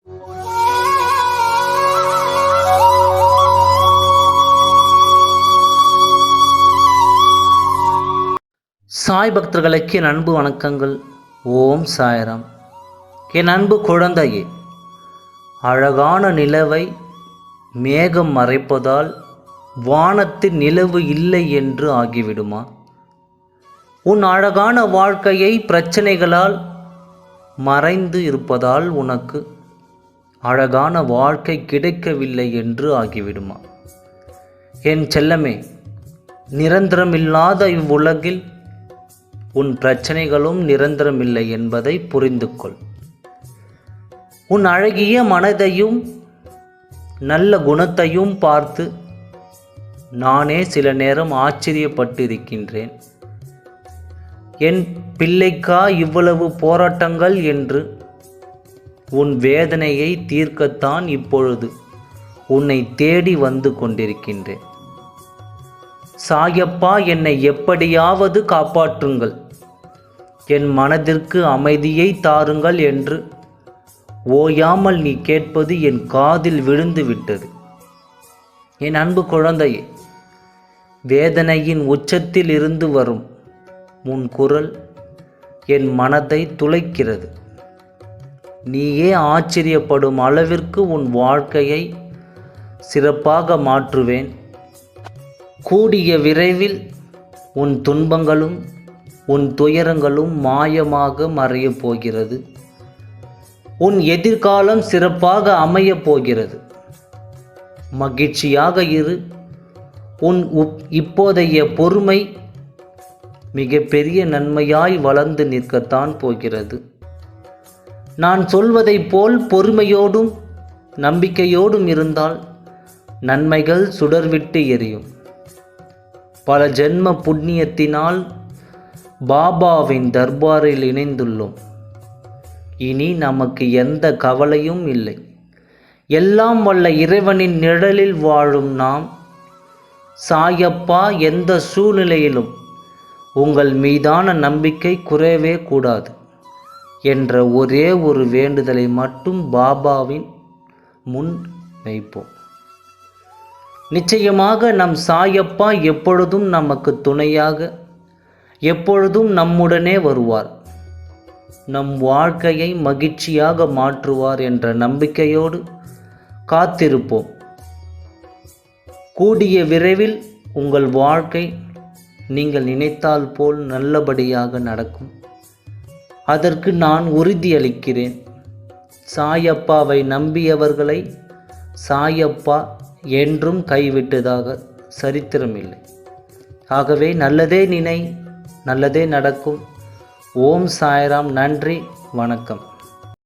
சாய் பக்தர்களுக்கு என் அன்பு வணக்கங்கள். ஓம் சாய்ராம். என் அன்பு குழந்தையே, அழகான நிலவை மேகம் மறைப்பதால் வானத்தில் நிலவு இல்லை என்று ஆகிவிடுமா? உன் அழகான வாழ்க்கையை பிரச்சனைகளால் மறைந்து இருப்பதால் உனக்கு அழகான வாழ்க்கை கிடைக்கவில்லை என்று ஆகிவிடுமா? என் செல்லமே, நிரந்தரமில்லாத இவ்வுலகில் உன் பிரச்சனைகளும் நிரந்தரமில்லை என்பதை புரிந்து கொள். உன் அழகிய மனதையும் நல்ல குணத்தையும் பார்த்து நானே சில நேரம் ஆச்சரியப்பட்டிருக்கின்றேன். என் பிள்ளைக்கா இவ்வளவு போராட்டங்கள் என்று. உன் வேதனையை தீர்க்கத்தான் இப்பொழுது உன்னை தேடி வந்து கொண்டிருக்கின்றேன். சாயப்பா, என்னை எப்படியாவது காப்பாற்றுங்கள், என் மனதிற்கு அமைதியை தாருங்கள் என்று ஓயாமல் நீ கேட்பது என் காதில் விழுந்து விட்டது. என் அன்பு குழந்தையே, வேதனையின் உச்சத்தில் இருந்து வரும் உன் குரல் என் மனதை துளைக்கிறது. நீயே ஆச்சரியப்படும் அளவிற்கு உன் வாழ்க்கையை சிறப்பாக மாற்றுவேன். கூடிய விரைவில் உன் துன்பங்களும் உன் துயரங்களும் மாயமாக மறையப் போகிறது. உன் எதிர்காலம் சிறப்பாக அமையப் போகிறது. மகிழ்ச்சியாக இரு. உன் இப்போதைய பொறுமை மிகப்பெரிய நன்மையாய் வளர்ந்து நிற்கத்தான் போகிறது. நான் சொல்வதைப் போல் பொறுமையோடும் நம்பிக்கையோடும் இருந்தால் நன்மைகள் சுடர்விட்டு எரியும். பல ஜென்ம புண்ணியத்தினால் பாபாவின் தர்பாரில் இணைந்துள்ளோம். இனி நமக்கு எந்த கவலையும் இல்லை. எல்லாம் வல்ல இறைவனின் நிழலில் வாழும் நாம் சாயப்பா எந்த சூழ்நிலையிலும் உங்கள் மீதான நம்பிக்கை குறையவே கூடாது என்ற ஒரே ஒரு வேண்டுதலை மட்டும் பாபாவின் முன் வைப்போம். நிச்சயமாக நம் சாயப்பா எப்பொழுதும் நமக்கு துணையாக, எப்பொழுதும் நம்முடனே வருவார். நம் வாழ்க்கையை மகிழ்ச்சியாக மாற்றுவார் என்ற நம்பிக்கையோடு காத்திருப்போம். கூடிய விரைவில் உங்கள் வாழ்க்கை நீங்கள் நினைத்தால் போல் நல்லபடியாக நடக்கும். அதற்கு நான் உறுதியளிக்கிறேன். சாயப்பாவை நம்பியவர்களை சாயப்பா என்றும் கைவிட்டதாக சரித்திரமில்லை. ஆகவே நல்லதே நினை, நல்லதே நடக்கும். ஓம் சாய்ராம். நன்றி, வணக்கம்.